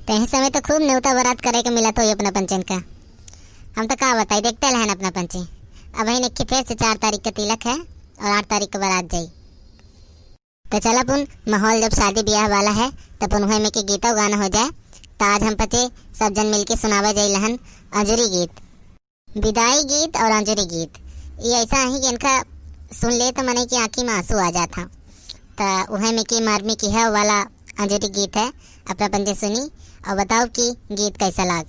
तही समय तो खूब न्योता बारात करे के मिला तो अपना पंचन का। हम तो का बताई, देखते रहन अपना पंची। अब ही निक्की फिर से 4 तारीख का तिलक है और 8 तारीख को बारात जाई। तो चल पुन माहौल जब शादी ब्याह वाला है तो पुन वही में के गीता गाना हो जाए। तो आज हम पचे सब जन मिलके सुनावा जाई लहन अंजूरी गीत, विदाई गीत और अंजूरी गीत। ये ऐसा ही कि इनका सुन ले तो मने की आंखी में आंसू आ जाता। तो वह में की मारमी की है वाला अंजूरी गीत है, अपना पंजे सुनी और बताओ कि गीत कैसा लाग।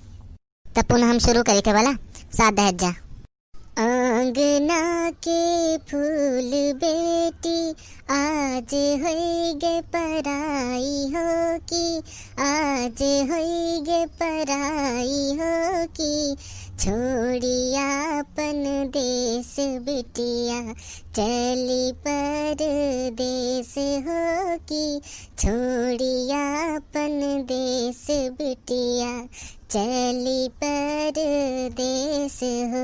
तब पुनः हम शुरू करी थे वाला साथ दहज जा। आंगना के फूल बेटी आज होइगे पराई हो की, आज होइगे पराई हो की। छोड़िया अपन देश बिटिया चली परदेस हो की। छोड़िया अपन देश बिटिया चली परदेस हो।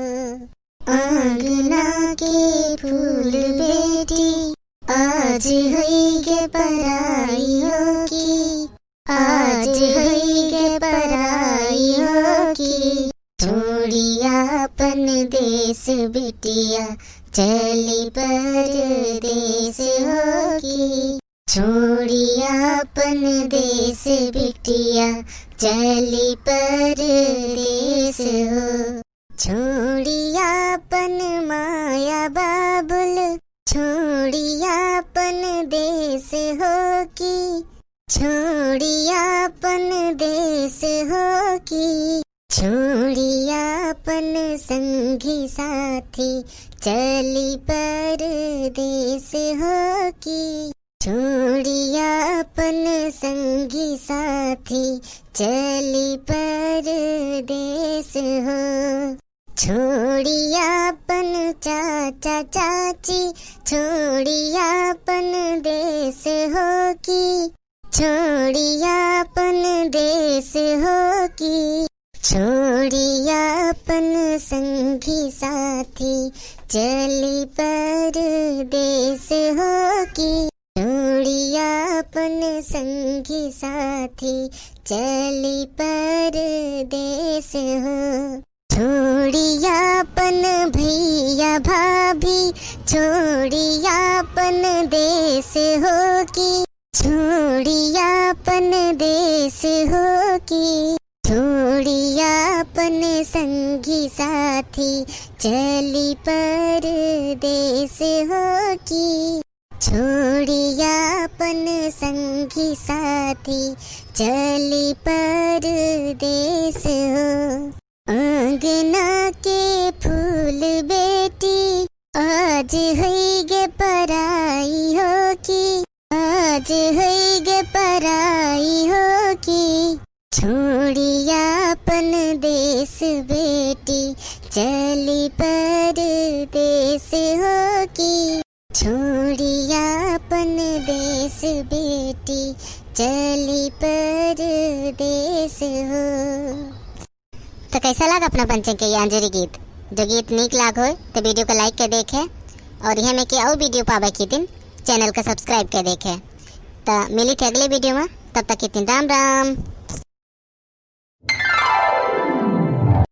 आंगना के फूल बेटी आज होइगे पराई हो की, आज होइगे पराई हो की। छोड़िया अपन देश बिटिया चली परदेस हो की। छोड़िया अपन देश बिटिया चली परदेस हो। छोड़िया अपन माया बाबुल छोड़िया अपन देश हो की। छोड़िया अपन देश हो की। छोड़िया अपन संगी साथी चली परदेस हो की। छोड़िया अपन संगी साथी चली परदेस हो। छोड़िया अपन चाचा चाची छोड़िया अपन देश हो की। छोड़िया अपन देश हो की। छोड़िया अपन संगी साथी चली परदेस हो की। छोड़िया अपन संगी साथी चली परदेस हो। छोड़िया अपन भैया भाभी छोड़िया अपन देश हो की। छोड़िया अपन देश हो की। छोड़िया अपन संगी साथी चली परदेस हो की। छोड़िया अपन संगी साथी चली परदेस हो। आंगना के फूल बेटी आज होइगे पराई हो की, आज होइगे पराई हो की। छोड़िया अपन देश बेटी चली परदेस हो की। छोड़िया अपन देश बेटी चली परदेस हो। तो कैसा लगा अपना पंचन के ये अंजूरी गीत? जो गीत नीक लाग हो तो वीडियो को लाइक कर देखे और यह में के और वीडियो पावे की दिन चैनल को सब्सक्राइब कर देखे। तो मिली थे अगले वीडियो में, तब तक के दिन राम राम।